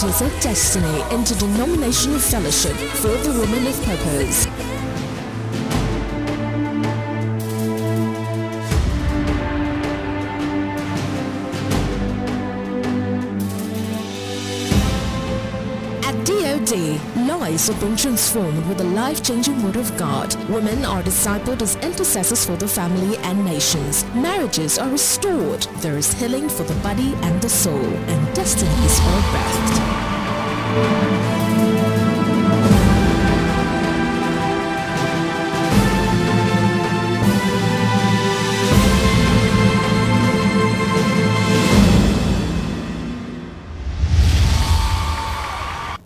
Daughters of Destiny Interdenominational Fellowship for the Women of Purpose. At DOD, lives are being transformed with the life-changing Word of God. Women are discipled as intercessors for the family and nations. Marriages are restored. There is healing for the body and the soul, and destinies are birthed.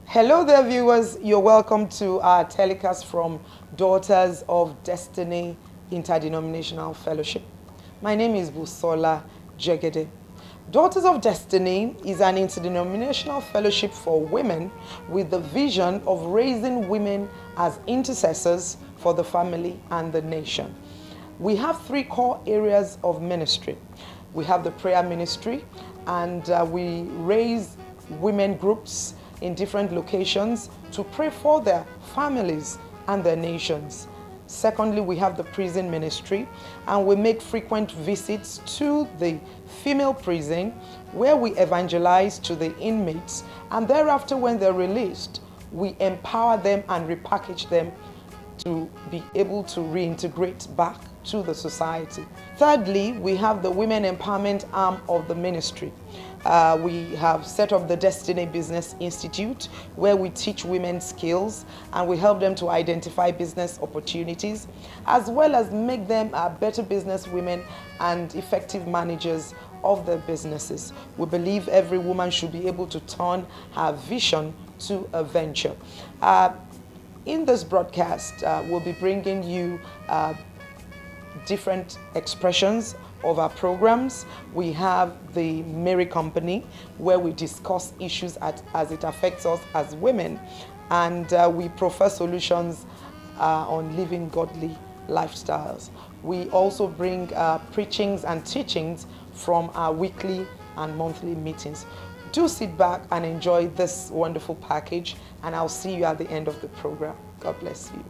Hello there, viewers. You're welcome to our telecast from Daughters of Destiny Interdenominational Fellowship. My name is Busola Jegede. Daughters of Destiny is an interdenominational fellowship for women with the vision of raising women as intercessors for the family and the nation. We have three core areas of ministry. We have the prayer ministry, and we raise women groups in different locations to pray for their families and their nations. Secondly, we have the prison ministry, and we make frequent visits to the female prison where we evangelize to the inmates, and thereafter when they're released, we empower them and repackage them to be able to reintegrate back to the society. Thirdly, we have the women empowerment arm of the ministry. We have set up the Destiny Business Institute, where we teach women skills and we help them to identify business opportunities, as well as make them better business women and effective managers of their businesses. We believe every woman should be able to turn her vision to a venture. In this broadcast, we'll be bringing you different expressions of our programs. We have the Mary Company, where we discuss issues as it affects us as women, and we prefer solutions on living godly lifestyles. We also bring preachings and teachings from our weekly and monthly meetings. Do sit back and enjoy this wonderful package, and I'll see you at the end of the program. God bless you.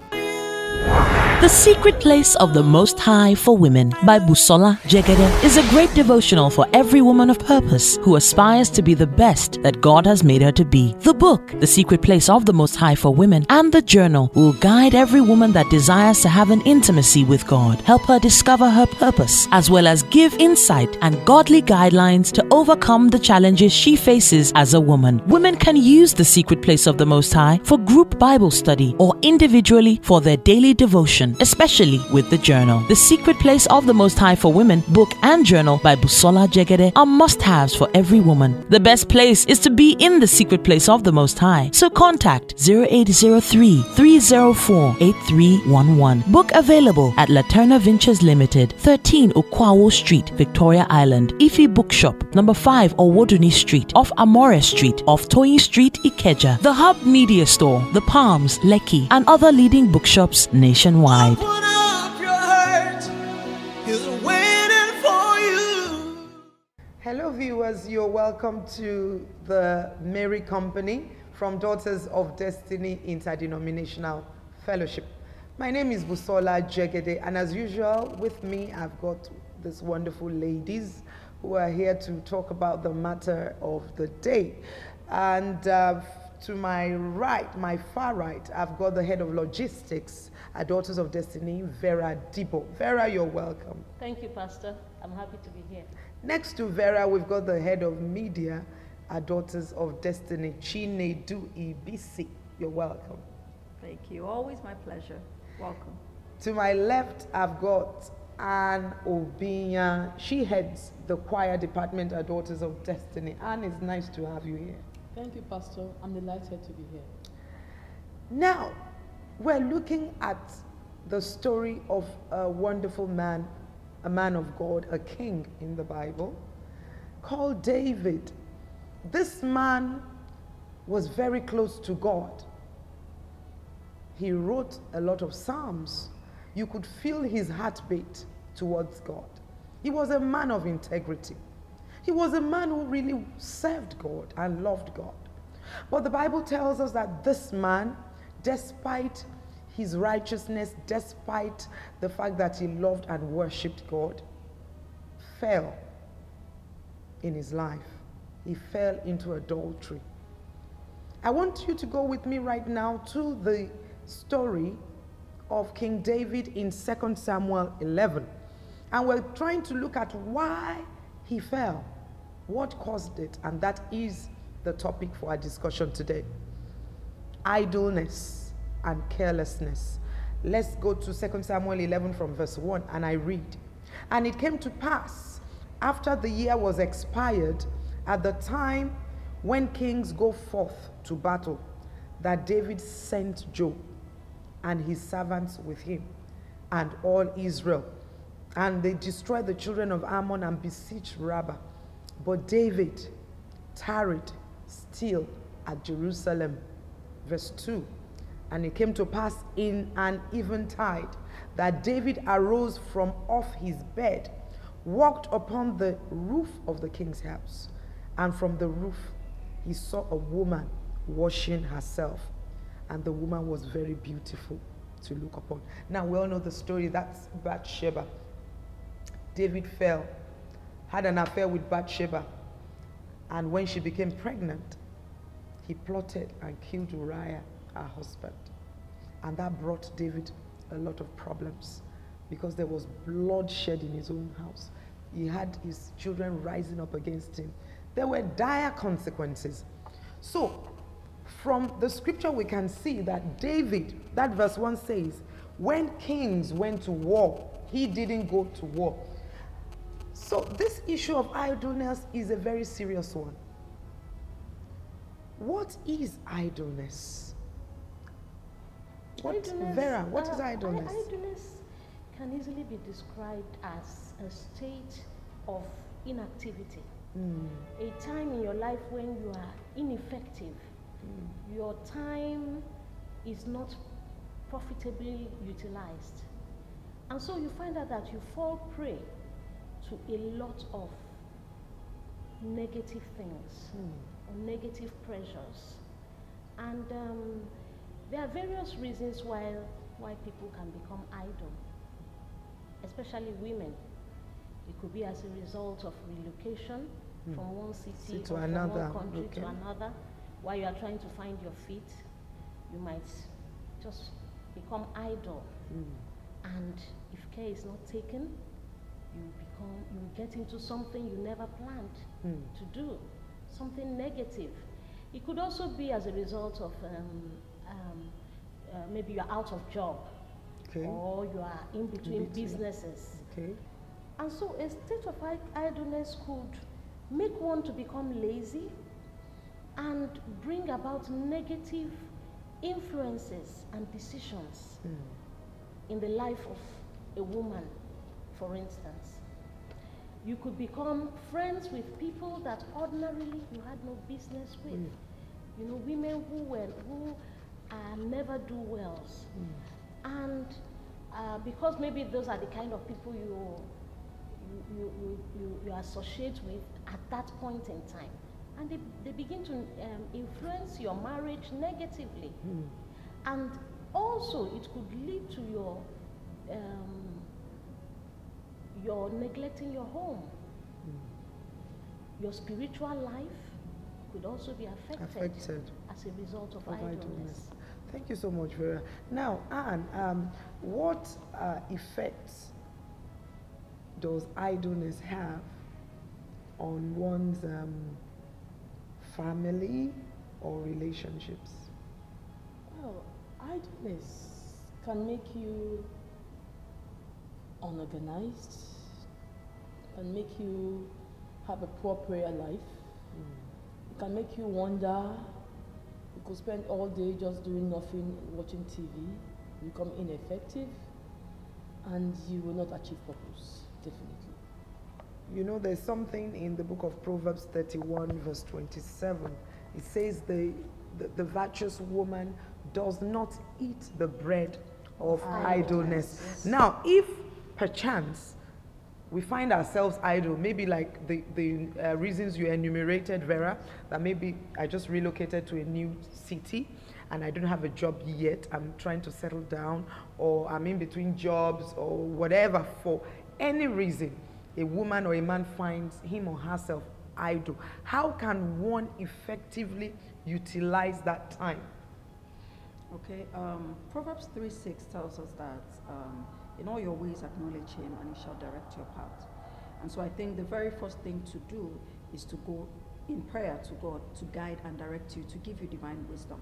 The Secret Place of the Most High for Women by Busola Jegede is a great devotional for every woman of purpose who aspires to be the best that God has made her to be. The book, The Secret Place of the Most High for Women, and the journal will guide every woman that desires to have an intimacy with God, help her discover her purpose, as well as give insight and godly guidelines to overcome the challenges she faces as a woman. Women can use The Secret Place of the Most High for group Bible study or individually for their daily devotion, especially with the journal. The Secret Place of the Most High for Women book and journal by Busola Jegede are must-haves for every woman. The best place is to be in the Secret Place of the Most High, so contact 0803-304-8311. Book available at Laterna Ventures Limited, 13 Okwawo Street, Victoria Island, Ife Bookshop, number 5 Owoduni Street, off Amore Street, off Toyin Street, Ikeja, The Hub Media Store, The Palms, Lekki, and other leading bookshops nationwide. Open up your heart, he's waiting for you. Hello viewers, you're welcome to the Mary Company from Daughters of Destiny Interdenominational Fellowship. My name is Busola Jegede, and as usual with me I've got these wonderful ladies who are here to talk about the matter of the day. And to my right, my far right, I've got the head of logistics at Daughters of Destiny, Vera Dibo. Vera, you're welcome. Thank you, Pastor. I'm happy to be here. Next to Vera, we've got the head of media at Daughters of Destiny, Chinedu Ibisi. You're welcome. Thank you. Always my pleasure. Welcome. To my left, I've got Anne Obinya. She heads the choir department at Daughters of Destiny. Anne, it's nice to have you here. Thank you, Pastor. I'm delighted to be here. Now, we're looking at the story of a wonderful man, a man of God, a king in the Bible, called David. This man was very close to God. He wrote a lot of psalms. You could feel his heartbeat towards God. He was a man of integrity. He was a man who really served God and loved God. But the Bible tells us that this man, despite his righteousness, despite the fact that he loved and worshipped God, fell in his life. He fell into adultery. I want you to go with me right now to the story of King David in 2 Samuel 11. And we're trying to look at why he fell, what caused it, and that is the topic for our discussion today. Idleness and carelessness. Let's go to 2 Samuel 11 from verse 1, and I read. And it came to pass, after the year was expired, at the time when kings go forth to battle, that David sent Joab and his servants with him, and all Israel. And they destroyed the children of Ammon and besieged Rabbah. But David tarried still at Jerusalem. Verse 2. And it came to pass in an eventide that David arose from off his bed, walked upon the roof of the king's house, and from the roof he saw a woman washing herself, and the woman was very beautiful to look upon. Now we all know the story. That's Bathsheba. David fell, had an affair with Bathsheba, and when she became pregnant, he plotted and killed Uriah, her husband. And that brought David a lot of problems because there was bloodshed in his own house. He had his children rising up against him. There were dire consequences. So from the scripture we can see that David, that verse 1 says, when kings went to war, he didn't go to war. So this issue of idleness is a very serious one. What is idleness? Vera, what is idleness? Idleness can easily be described as a state of inactivity. A time in your life when you are ineffective. Your time is not profitably utilized. And so you find out that you fall prey to a lot of negative things, or negative pressures. And there are various reasons why people can become idle, especially women. It could be as a result of relocation from one city to or another, from one country to another. While you are trying to find your feet, you might just become idle. And if care is not taken, you get into something you never planned to do, something negative. It could also be as a result of maybe you're out of job, or you are in between businesses. And so a state of idleness could make one to become lazy and bring about negative influences and decisions in the life of a woman, for instance. You could become friends with people that ordinarily you had no business with. You know, women who never do wells. And because maybe those are the kind of people you associate with at that point in time. And they begin to influence your marriage negatively. And also it could lead to your neglecting your home. Your spiritual life could also be affected as a result of idleness. Thank you so much, Vera. Now, Anne, what effects does idleness have on one's family or relationships? Well, idleness can make you unorganized, can make you have a poor prayer life. It can make you wonder. You could spend all day just doing nothing, watching TV, become ineffective, and you will not achieve purpose, definitely. You know, there's something in the book of Proverbs 31, verse 27. It says the virtuous woman does not eat the bread of idleness. Yes. Now, if perchance we find ourselves idle, maybe like the reasons you enumerated, Vera, that maybe I just relocated to a new city and I don't have a job yet, I'm trying to settle down, or I'm in between jobs or whatever. For any reason, a woman or a man finds him or herself idle. How can one effectively utilize that time? Okay, Proverbs 3:6 tells us that in all your ways acknowledge him and he shall direct your path. And so I think the very first thing to do is to go in prayer to God to guide and direct you, to give you divine wisdom.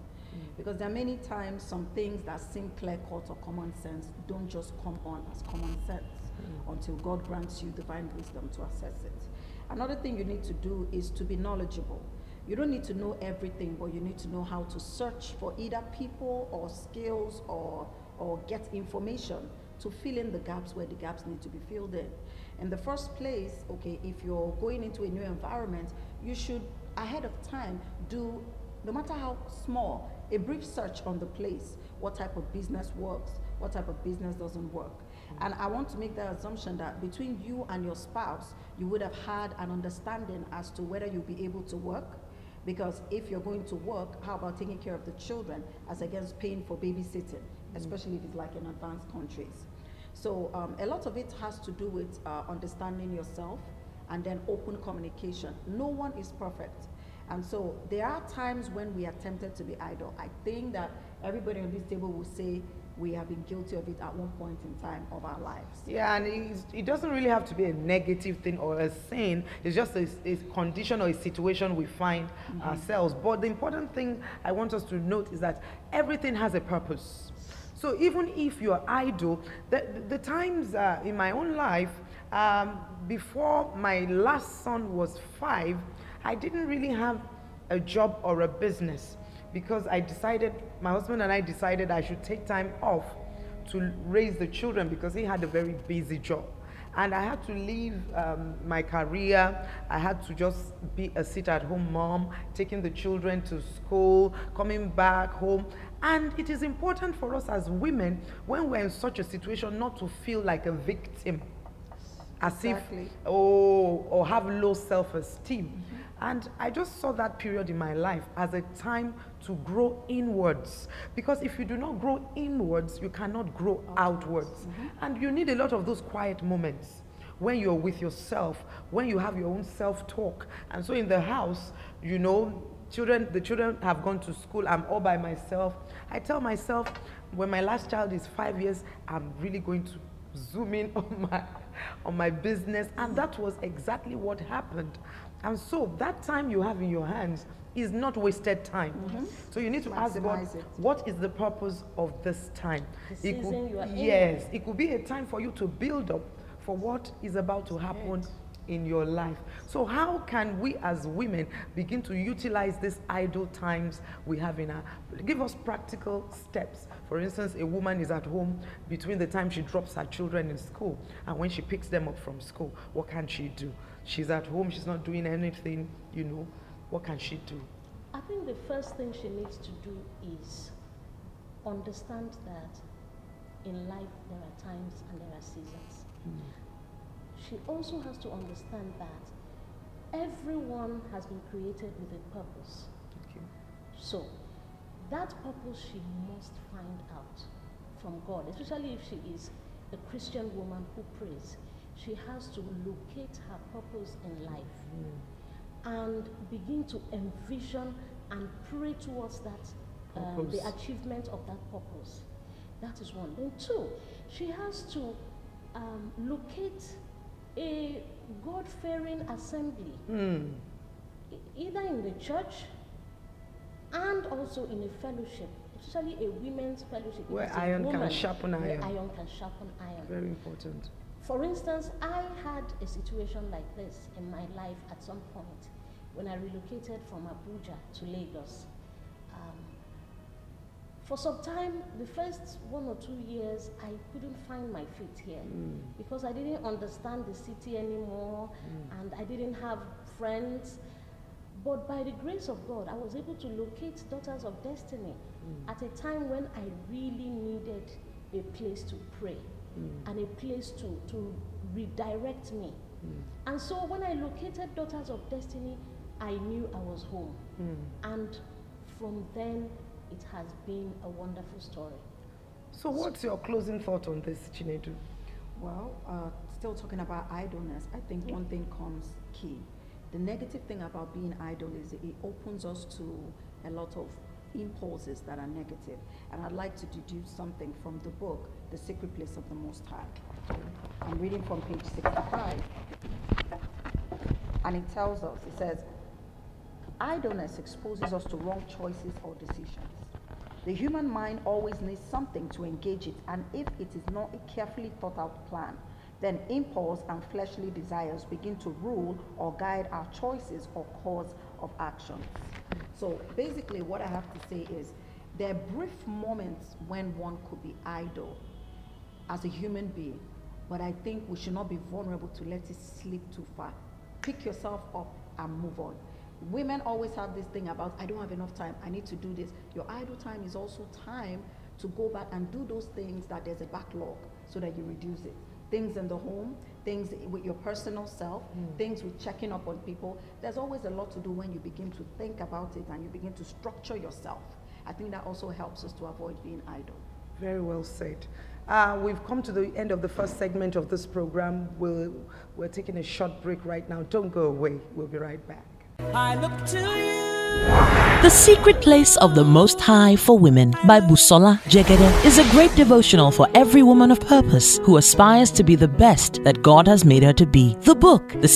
Because there are many times some things that seem clear-cut or common sense don't just come on as common sense until God grants you divine wisdom to assess it. Another thing you need to do is to be knowledgeable. You don't need to know everything, but you need to know how to search for either people or skills or get information to fill in the gaps where the gaps need to be filled in. In the first place, okay, if you're going into a new environment, you should, ahead of time, do, no matter how small, a brief search on the place. What type of business works? What type of business doesn't work? And I want to make the assumption that between you and your spouse, you would have had an understanding as to whether you'll be able to work. Because if you're going to work, how about taking care of the children as against paying for babysitting, especially if it's like in advanced countries. So a lot of it has to do with understanding yourself and then open communication. No one is perfect. And so there are times when we are tempted to be idle. I think that everybody on this table will say we have been guilty of it at one point in time of our lives. Yeah, and it doesn't really have to be a negative thing or a sin. It's just a condition or a situation we find ourselves. But the important thing I want us to note is that everything has a purpose. So even if you're idle, the times in my own life, before my last son was 5, I didn't really have a job or a business, because I decided, my husband and I decided I should take time off to raise the children because he had a very busy job. And I had to leave my career. I had to just be a sit-at-home mom, taking the children to school, coming back home. And it is important for us as women, when we're in such a situation, not to feel like a victim, as if, or have low self-esteem. And I just saw that period in my life as a time to grow inwards. Because if you do not grow inwards, you cannot grow outwards. And you need a lot of those quiet moments when you're with yourself, when you have your own self-talk. And so in the house, you know, the children have gone to school, I'm all by myself. I tell myself, when my last child is 5 years, I'm really going to zoom in on my business. And that was exactly what happened. And so that time you have in your hands is not wasted time. So you need to ask God, what is the purpose of this time? The season you are in. Yes, it could be a time for you to build up for what is about to happen in your life. So how can we as women begin to utilize these idle times we have in our, give us practical steps. For instance, a woman is at home between the time she drops her children in school and when she picks them up from school. What can she do? She's at home, she's not doing anything, you know. What can she do? I think the first thing she needs to do is understand that in life there are times and there are seasons. She also has to understand that everyone has been created with a purpose. So that purpose she must find out from God, especially if she is a Christian woman who prays. She has to locate her purpose in life and begin to envision and pray towards that, the achievement of that purpose. That is one. Then two, she has to locate a God-fearing assembly, either in the church and also in a fellowship, especially a women's fellowship. Where iron can sharpen iron. Where iron can sharpen iron. Very important. For instance, I had a situation like this in my life at some point when I relocated from Abuja to Lagos. For some time, the first 1 or 2 years, I couldn't find my feet here because I didn't understand the city anymore and I didn't have friends. But by the grace of God, I was able to locate Daughters of Destiny at a time when I really needed a place to pray and a place to redirect me. And so when I located Daughters of Destiny, I knew I was home. And from then, it has been a wonderful story. So what's your closing thought on this, Chinedu? Well, still talking about idleness, I think one thing comes key. The negative thing about being idle is it opens us to a lot of impulses that are negative. And I'd like to deduce something from the book, The Secret Place of the Most High. I'm reading from page 65. And it tells us, it says, idleness exposes us to wrong choices or decisions. The human mind always needs something to engage it, and if it is not a carefully thought out plan, then impulse and fleshly desires begin to rule or guide our choices or course of actions. So basically what I have to say is, there are brief moments when one could be idle as a human being, but I think we should not be vulnerable to let it slip too far. Pick yourself up and move on. Women always have this thing about, I don't have enough time, I need to do this. Your idle time is also time to go back and do those things that there's a backlog so that you reduce it. Things in the home, things with your personal self, things with checking up on people. There's always a lot to do when you begin to think about it and you begin to structure yourself. I think that also helps us to avoid being idle. Very well said. We've come to the end of the first segment of this program. We're taking a short break right now. Don't go away. We'll be right back. I look to you. The Secret Place of the Most High for Women by Busola Jegede is a great devotional for every woman of purpose who aspires to be the best that God has made her to be. The book, The